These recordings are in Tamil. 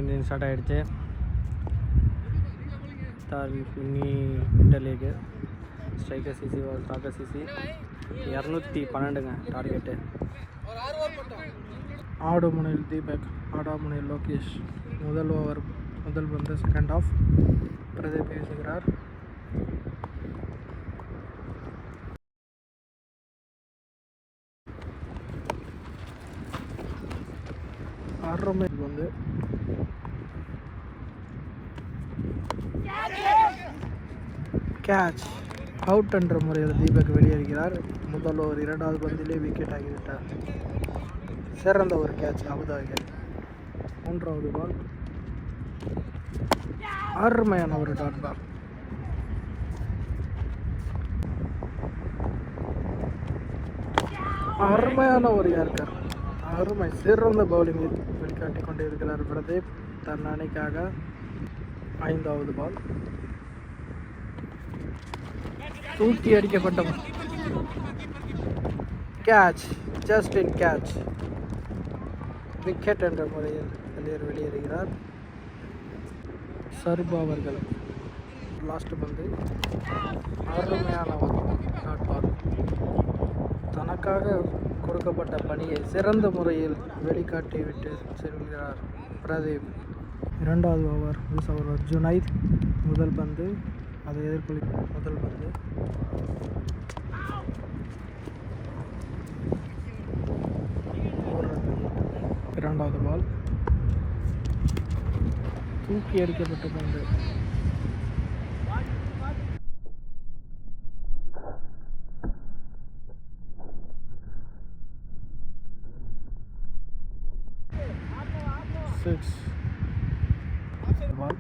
இன்ஜின் ஸ்டார்ட் ஆகிடுச்சு. Mini inter league striker CC stalker CC 212ங்க டார்கெட்டு. ஆடுமுனையில் தீபக், ஆடாமுனையில் லோகேஷ். முதல் ஓவர் முதல் பந்து செகண்ட் ஆஃப். பிரதீப் வீசுகிறார். அருமை வந்து கேட்ச் அவுட் என்ற முறையில் தீபக் வெளியேறுகிறார். முதல் ஓவர் இரண்டாவது பந்திலே விக்கெட் ஆகிவிட்டார். சிறந்த ஒரு கேட்ச் அபுதாபியில். மூன்றாவது பால் அருமையான ஒரு டாட் பால். அருமையான ஒரு ஏர்கர். அருமை சிறந்த பவுலிங்கில் வெளிக்காட்டிக் கொண்டிருக்கிறார் பிரதீப் தன் அணிக்காக. ஐந்தாவது பால் தூக்கி அடிக்கப்பட்ட catch, just in catch. Wicket என்ற முறையில் வெளியேறுகிறார். சர்பா அவர்கள் லாஸ்ட் பந்து அருமையான டாட் பால். தனக்காக கொடுக்கப்பட்ட பணியை சிறந்த முறையில் வெளிக்காட்டிவிட்டு செல்கிறார் பிரதீப். இரண்டாவது ஓவர் வீசுவர் ஜுனைத். முதல் பந்து அதை எதிர்கொள்ளி முதல் பந்து இரண்டாவது பால் தூக்கி அடிக்கப்பட்ட பந்து. பால்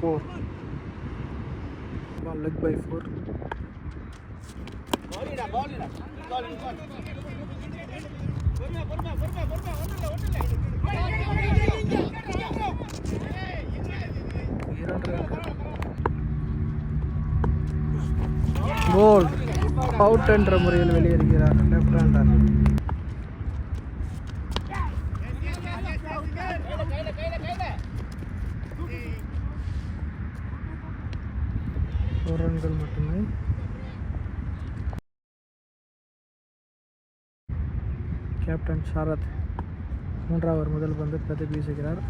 4 ball leg by 4. Goal out என்ற முறையில் வெளியேறுகிறார் லெஃப்ட் ஹேண்டர். ஒரு ரன்கள் மட்டுமே. கேப்டன் ஷரத் மூன்றாவது முதல் பந்து பிரதீப் வீசுகிறார்.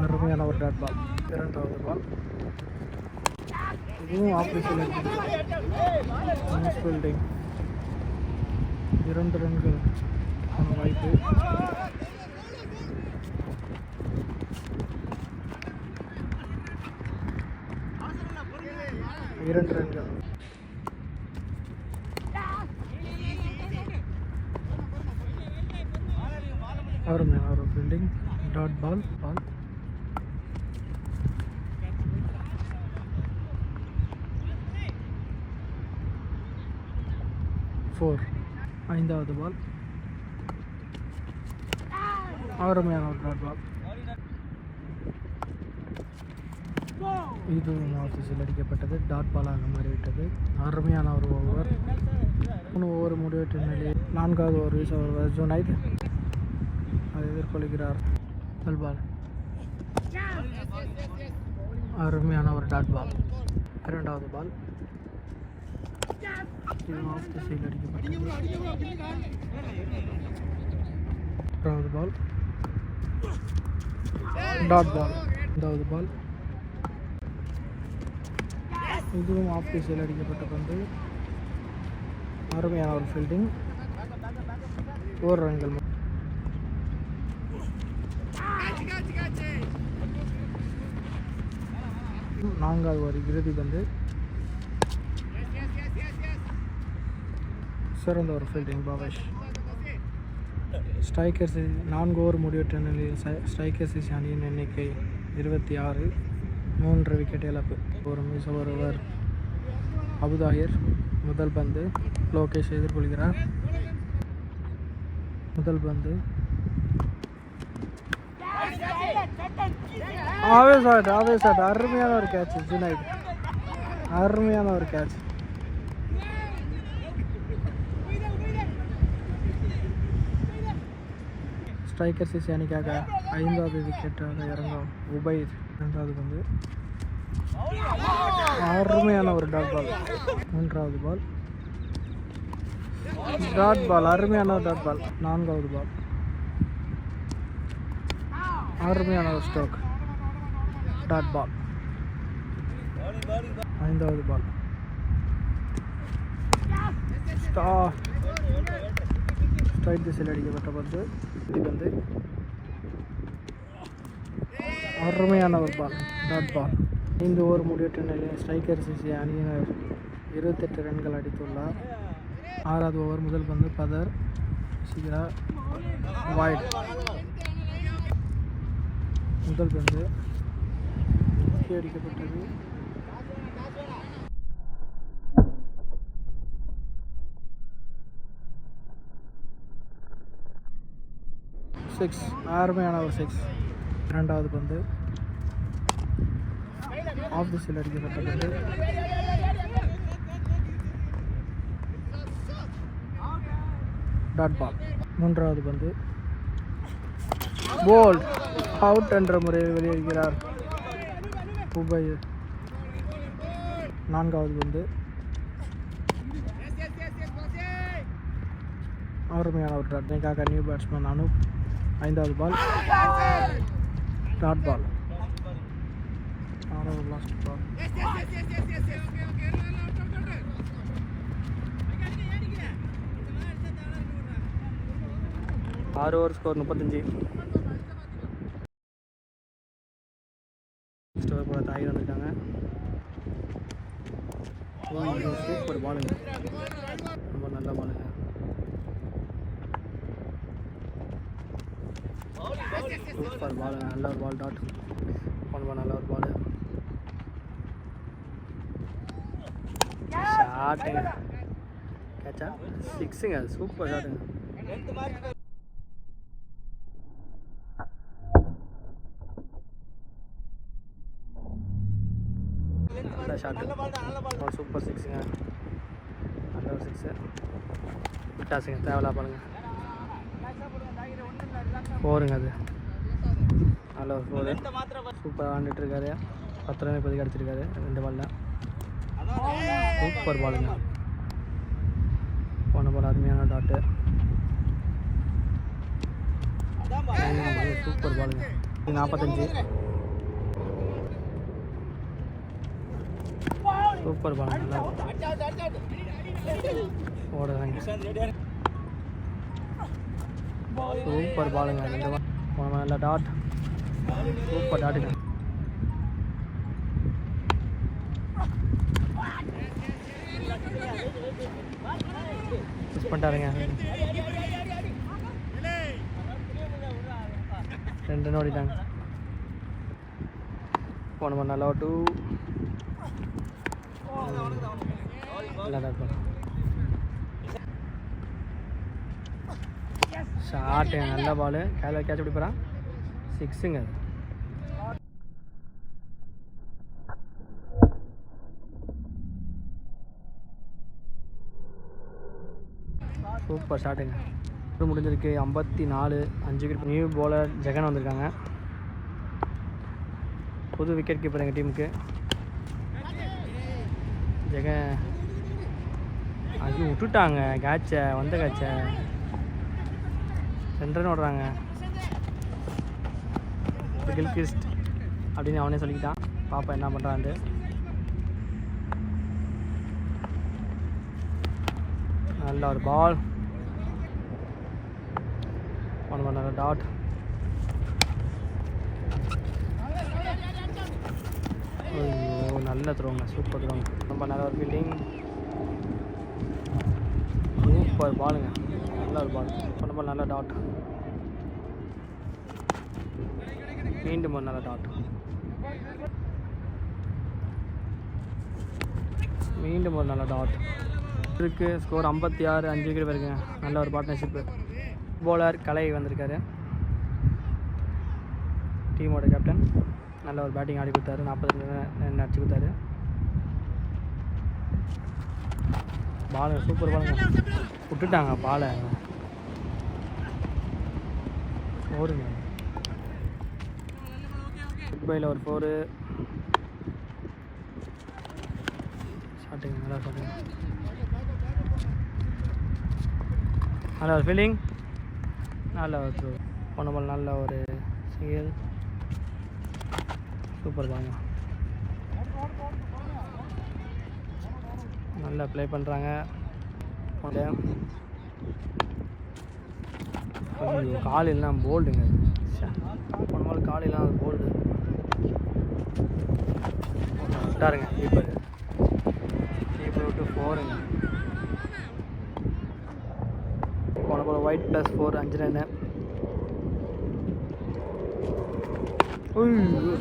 அருமையான ஒரு டாட் பால். இரண்டாவது பால் இதுவும் ஆப்போசிட் ஃபீல்டிங். 2 ரன்கள் வாய்ப்பு. இரண்டு ரன்கள். அருமையான ஒரு ஃபீல்டிங். Dot ball 4. ஐந்தாவது பால் அருமையான ஒரு டாட் பால். இதுவும் ஆஃபீஸில் அடிக்கப்பட்டது. டாட் பாலாக மாறிவிட்டது. அருமையான ஒரு ஓவர். 3 ஓவர் முடிவெட்ட நிலையில் 4வது ஓவர் வீசுவர் ஜுனைத். அதை எதிர்கொள்கிறார். பால் அருமையான ஒரு டாட் பால். இரண்டாவது பால் ஆஃப் தி சைடில் அடிக்கப்பட்டது. மூன்றாவது பால் டாட் பால். ஐந்தாவது பால் இதுவும் ஆஃப் தி சைடில் அடிக்கப்பட்ட பந்து. அருமையான ஒரு ஃபீல்டிங். 1 ரன்கள். 4வது ஒரு இறுதி பந்து. சிறந்த ஒரு ஃபீல்டிங் பாவேஷ். ஸ்ட்ரைக்கர்ஸ் 4 ஓவர் முடிவெட்ட நிலையில் ஸ்ட்ரைக்கர்ஸ் அணியின் எண்ணிக்கை 26. 3 விக்கெட் இழப்பு. ஒரு ஓவர் அபுதாஹிர். முதல் பந்து லோகேஷ் எதிர்கொள்கிறார். முதல் பந்து ஆவேசாட் அருமையான ஒரு கேட்ச் ஜுனைத். அருமையான ஒரு கேட்ச். ஸ்ட்ரைக்கர் சிசி அணிக்காக 5வது விக்கெட்டாக இறங்கும் உபைர் 2வது பந்து. அருமையான ஒரு டாட் பால். 3வது பால் டாட் பால். அருமையான ஒரு டாட் பால். 4வது பால் அருமையான ஒரு ஸ்ட்ரோக் டாட் பால். 5வது பால் ஸ்ட்ரைட் திசையில் அடிக்கப்பட்ட பந்து. இது வந்து அருமையான ஒரு பால் டாட் பால். 5 ஓவர் முடிவெட்ட நிலையில் ஸ்ட்ரைக்கர் சிசி அணியினர் 28 ரன்கள் அடித்துள்ளார். 6வது ஓவர் முதல் பந்து பதர் சிகரா வைட். முதல் பந்து அடிக்கப்பட்டது. 6 அருமையான ஒரு 6. 2வது பந்து ஆஃப் திசையில் அடிக்கப்பட்ட பந்து. Dot ball. 3வது பந்து போல்ட் அவுட் என்ற முறையில் வெளியேறுகிறார் உபைர். 4வது பந்து அருமையான ஒரு டாட். இதற்காக நியூ பேட்ஸ்மேன் அனூப். 5வது பால் டாட் பால். 6வது last ball. 6 over score 35. Next over போல தாய் வந்துட்டாங்க. சூப்பர் பாலுங்க, ரொம்ப நல்ல பாலுங்க. சூப்பர் பாலுங்க, நல்ல ஒரு பால் டாட். ரொம்ப நல்ல ஒரு பால். ஷாட்டுங்க, கேட்சா 6ங்க. சூப்பர் ஷாட்டுங்க. நல்ல ஷாட்டு, சூப்பர் 6ங்க. நல்ல ஒரு 6 விட்டாசுங்க, தேவையில்லா பாருங்க. 4ங்க அது. நல்ல ஒரு 4. சூப்பர் ஆண்டுட்டு இருக்காரு. 10 ரன் இப்போதைக்கு அடிச்சிருக்காரு 2 பால்ல. சூப்பர் பாலுங்க, போன பால் அருமையான டாட்டு. சூப்பர் பாலுங்க. 45. சூப்பர் பால், நல்லா ஓடுறாங்க. சூப்பர் பாலுங்க, 2 பால் நல்ல டாட். சூப்பர் டாட்டுங்க. மிஸ் பண்ணிட்டாருங்க. 2 ரன் ஓடிட்டாங்க. போன பால் நல்லா 2. நல்லா டாட் பால். ஷாட்டு, நல்ல பால். கேட்ச் எப்படி போகிறான்? 6ங்க. சூப்பர் ஷாட்டுங்க. முடிஞ்சிருக்கு 54. 5 விக்கெட். நியூ பவுலர் ஜெகன் வந்திருக்காங்க, புது விக்கெட் கீப்பர் எங்கள் டீமுக்கு. ஜெகன் அது விட்டுட்டாங்க கேட்சை, வந்த கேட்சை. 2 ரன் ஓடுறாங்க. கில்கிரிஸ்ட் அப்படின்னு அவனே சொல்லிக்கிட்டான். பாப்பா என்ன பண்ணுறான்ட்டு. நல்ல ஒரு பால், ஒன் நல்ல டாட். ஐயோ, நல்ல த்ரோங்க, சூப்பர் த்ரோங்க. ரொம்ப நல்ல ஒரு ஃபீல்டிங். சூப்பர் பாலுங்க, நல்ல ஒரு பால். ரொம்ப நல்ல டாட். மீண்டும் ஒரு நல்ல டாட். மீண்டும் ஒரு நல்ல டாட் இருக்கு. ஸ்கோர் 56. 5 விக்கெட் வருங்க. நல்ல ஒரு பார்ட்னர்ஷிப்பு. பவுலர் கலை வந்திருக்காரு, டீமோட கேப்டன். நல்ல ஒரு பேட்டிங் ஆடி கொடுத்தாரு. 40 ரன் அடிச்சு கொடுத்தாரு. பாலுங்க சூப்பர் பாலுங்க. விட்டுட்டாங்க பாலை. ஓடுங்க. துபாயில் ஒரு 4 ஷாட்டுங்க. நல்லா ஷாட்டுங்க. நல்ல ஒரு ஃபீலிங். நல்ல ஒரு த்ரோ. போன பால் நல்ல ஒரு சிங்கிள். சூப்பர் பாலுங்க. நல்லா ப்ளே பண்ணுறாங்க. கால் எல்லாம் போல்டுங்க. போன பால் கால் எல்லாம் போல்டு விட்டாருங்க. கீப்பர் விட்டு 4ங்க. போன பால் ஒயிட் +4 5 ரன்னு.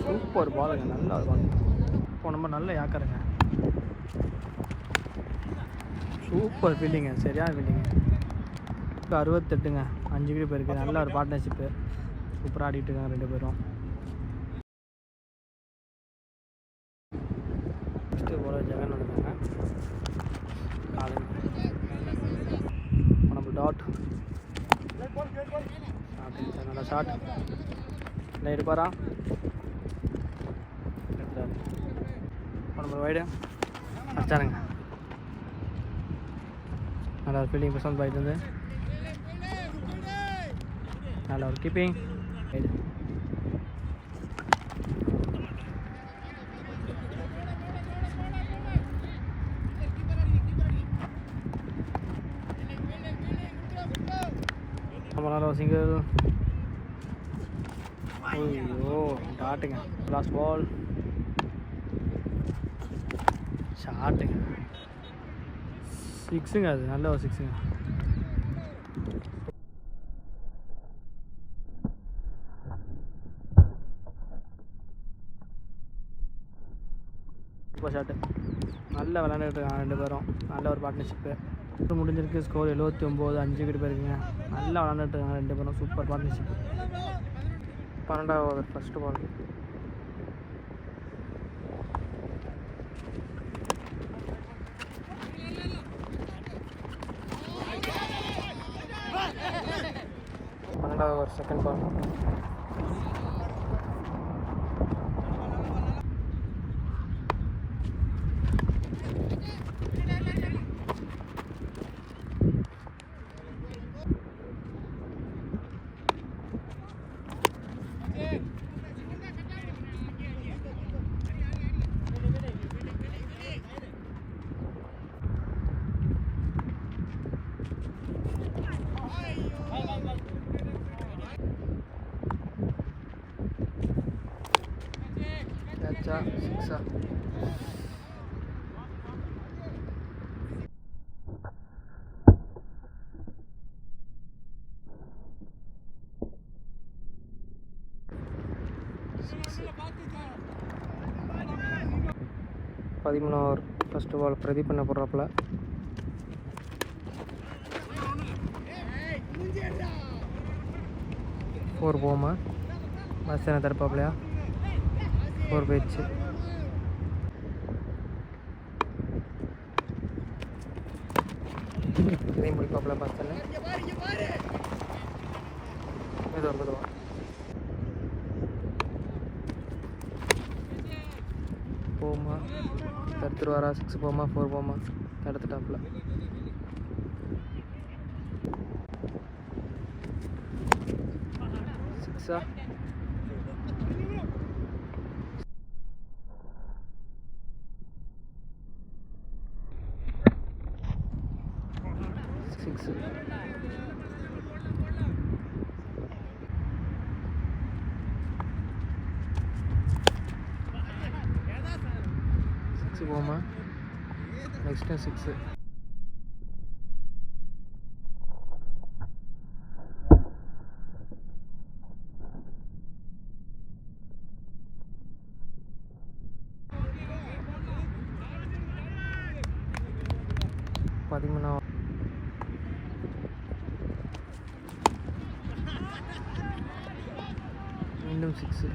சூப்பர் பாலுங்க. நல்லா பால். போன பால் நல்ல யாக்கருங்க. சூப்பர் ஃபீல்டிங்க. சரியான ஃபீல்டிங்க. இப்போ 68ங்க. 5 விக்கெட் போயிருக்கு. நல்ல ஒரு பார்ட்னர்ஷிப்பு. சூப்பராக ஆடிட்டு இருக்காங்க 2 பேரும். ஃபஸ்ட்டு போல ஜெகன் வந்துருக்காங்க. நம்ம டாட் ஷாட். நல்லா ஷாட். இல்லை எடுப்பாரா? எடுத்துட்டாரு. நம்ம வைடு அடிச்சாருங்க. நல்லா ஒரு ஃபீல்டிங் பர்சன் போயிட்டு இருந்து நல்ல ஒரு கீப்பிங். நம்மளால ஒரு சிங்கிள். ஐயோ டாட்டுங்க. லாஸ்ட் பால் ஷாட்டுங்க. 6ங்க. அது நல்ல ஒரு 6ங்க. Super shot. நல்லா விளையாண்டுட்டு இருக்காங்க 2 பேரும். நல்ல ஒரு பார்ட்னர்ஷிப்பு. முடிஞ்சிருக்கு. ஸ்கோர் 79. 5 விக்கெட் போயிருக்குங்க. நல்லா விளையாண்டுட்டு இருக்காங்க 2 பேரும். சூப்பர் பார்ட்னர்ஷிப்பு. 12வது over first ball. Over second ball. கேட்சா 6ஆ? 13 ஓவர் ஃபஸ்ட்டு பால். பிரதீப் பண்ண போடுறாப்புல. ஃபோர் போமா பஸ் என்ன தடுப்பாப்லையா? 4 போயிடுச்சு. இதையும் முடிப்பாப்புல பஸ் என்ன மெதுவா மெதுவா. போமா தடுத்துருவாரா? 6 போமா 4 போமா? தடுத்துட்டாப்புல. சிக்ஸா? சிக்ஸு. போமா நெக்ஸ்ட்டு 6. மீண்டும் 6.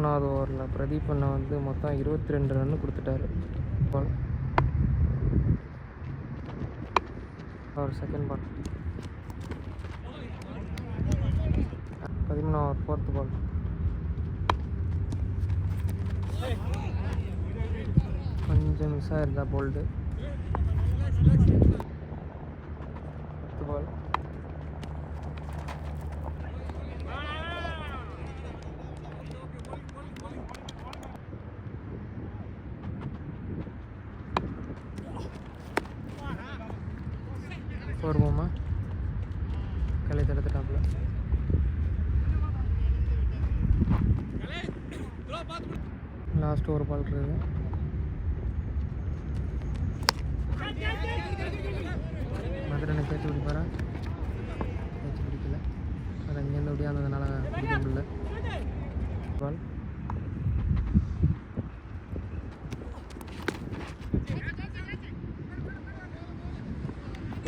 11வது ஓவரில் பிரதீப் அண்ணா வந்து மொத்தம் 22 ரன்னு கொடுத்துட்டாரு. பால் ஒரு செகண்ட் பால். 13வது ஓவர் 4th பால். கொஞ்சம் மிஸ் ஆயிருந்தா போல்டு. 10th பால். வருவோமா கலை தடுத்துட்டாப்புல. லாஸ்ட் ஒரு பால் இருக்குது. மதுரை பேச்சு பிடிப்பாரா? பேச்சு பிடிக்கல. அது அங்கேருந்து ஒடியாந்ததுனால பிடிக்க முடியல. பால்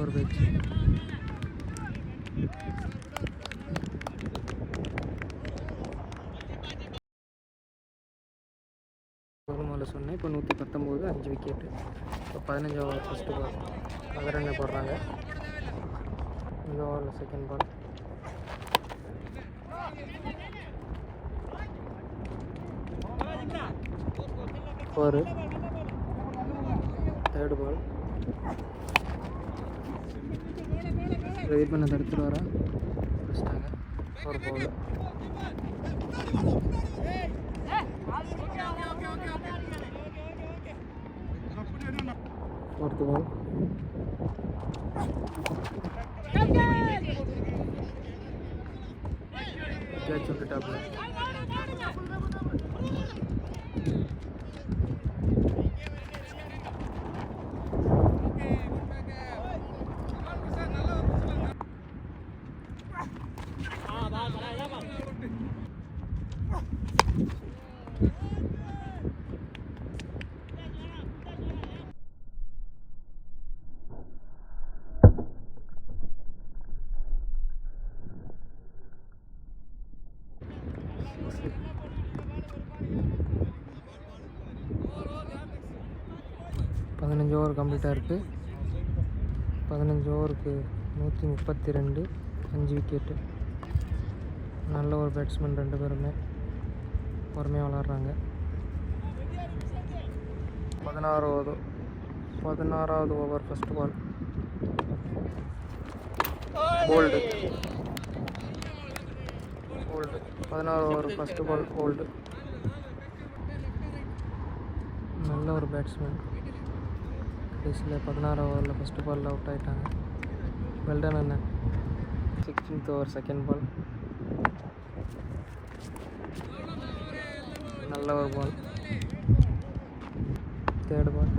ஒரு பேச்சு. முதல்ல சொன்னேன். இப்போ 119 5 விக்கெட்டு. இப்போ 15 ஓவர் ஃபஸ்ட்டு பால். 10 ரன் போடுறாங்க. இந்த ஓவரில் செகண்ட் பால். ஒரு தேர்டு பால். பிரதீப் பண்ண தடுத்துட்டு வரா வச்சிட்டாங்க. ஒரு பால். ஃபோர்த்து பால். கேட்ச் விட்டுட்டாப்ல. பதினஞ்சு ஓவர் கம்ப்ளீட்டாக இருக்குது. 15 ஓவருக்கு 132 5 விக்கெட்டு. நல்ல ஒரு பேட்ஸ்மேன் 2 பேருமே பொறுமையாக விளாட்றாங்க. 16வது over first ball. Bowled. 16 over first ball bowled. நல்ல ஒரு பேட்ஸ்மேன். கடைசியில் 16 ஓவரில் ஃபஸ்ட்டு பாலில் அவுட் ஆகிட்டாங்க. வெல்டன் அண்ணன். 16th over second ball. நல்ல ஒரு பால். Third ball.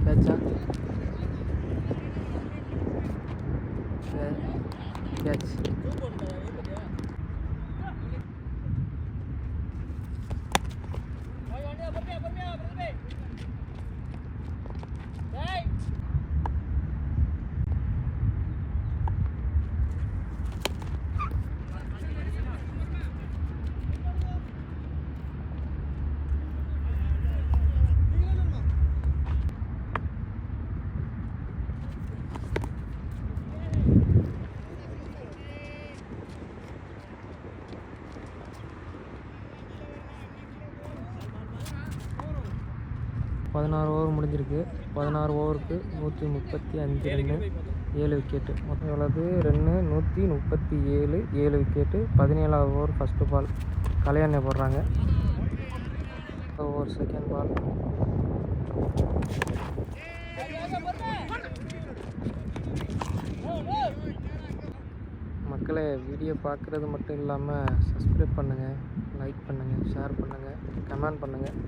கேட்சா? கேட்ச். பதினாறு ஓவர் முடிஞ்சிருக்கு. 16 ஓவருக்கு 135 ரன்னு 7 விக்கெட்டு. மொத்தம் எவ்வளவு ரன்னு? 137 7 விக்கெட்டு. 17வது ஓவர் ஃபஸ்ட்டு பால். கலையண்ணை போடுறாங்க. Over second ball. மக்களை வீடியோ பார்க்குறது மட்டும் இல்லாமல் சப்ஸ்கிரைப் பண்ணுங்கள், லைக் பண்ணுங்கள், ஷேர் பண்ணுங்கள், கமெண்ட் பண்ணுங்கள்.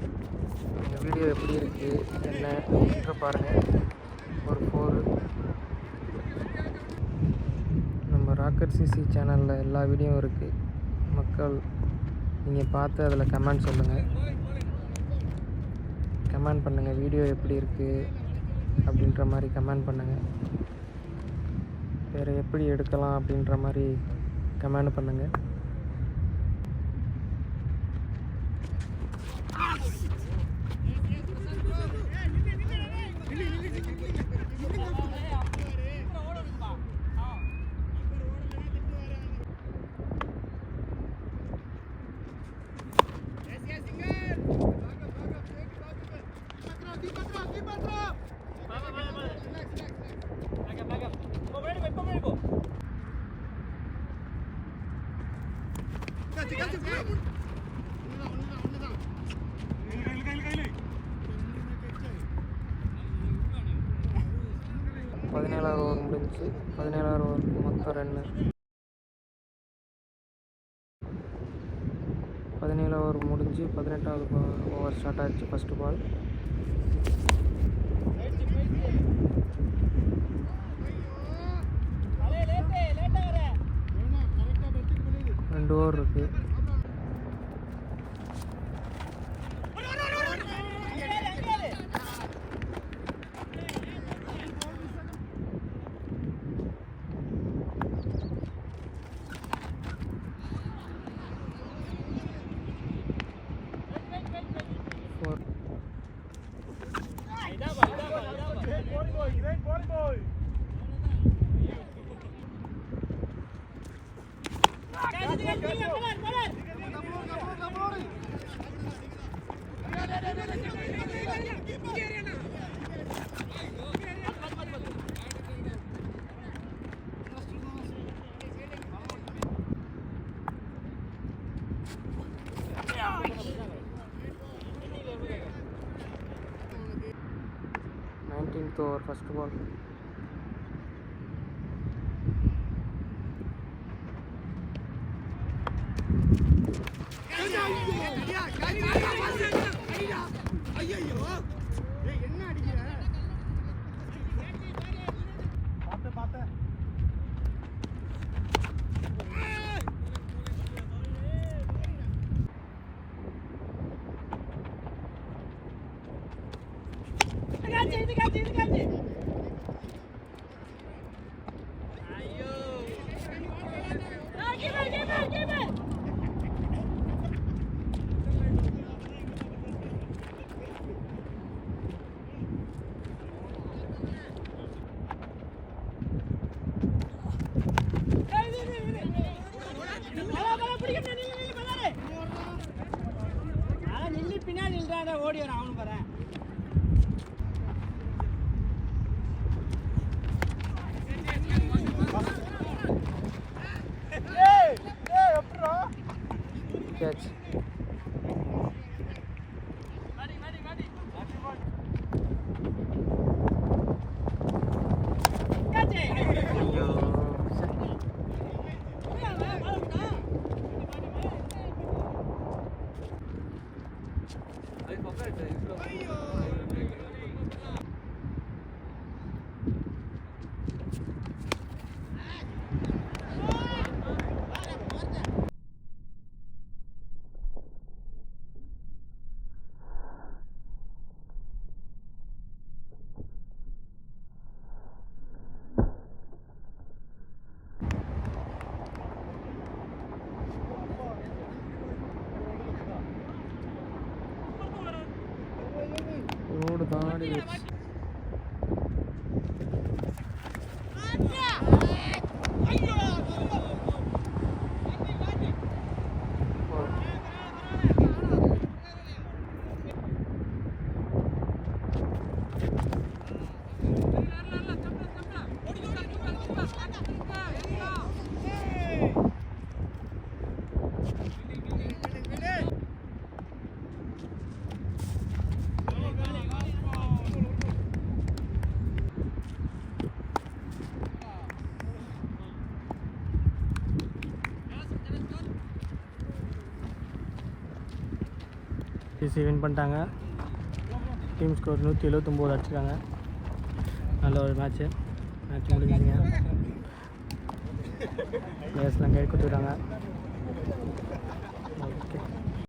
இந்த வீடியோ எப்படி இருக்குது என்ன அப்படின்ற பாருங்கள். ஒரு 4 நம்ம ராக்கர் சிசி சேனலில் எல்லா வீடியோவும் இருக்குது. மக்கள் நீங்கள் பார்த்து அதில் கமெண்ட் சொல்லுங்கள். கமெண்ட் பண்ணுங்கள் வீடியோ எப்படி இருக்குது அப்படின்ற மாதிரி கமெண்ட் பண்ணுங்கள். வேறு எப்படி எடுக்கலாம் அப்படின்ற மாதிரி கமெண்ட் பண்ணுங்கள். 17வது ஓவர் முடிஞ்சு. 17வது ஓவருக்கு மொத்தம் ரன்னு. 17வது ஓவர் முடிஞ்சு 18வது ஓவர் ஸ்டார்ட் ஆச்சு. First ball. ரெண்டு ஓவர் இருக்குது. Over first ball. பின்னாடி ஓடி வர அவனு பாரு. Catch. ரோடு தாண்டி டிசி வின் பண்ணிட்டாங்க. டீம் ஸ்கோர் 179 அடிச்சிருக்காங்க. நல்ல ஒரு மேட்ச் முடிஞ்சுங்க. பிளேயர்ஸ்லாம் கைட் கொடுத்துட்டாங்க. ஓகே.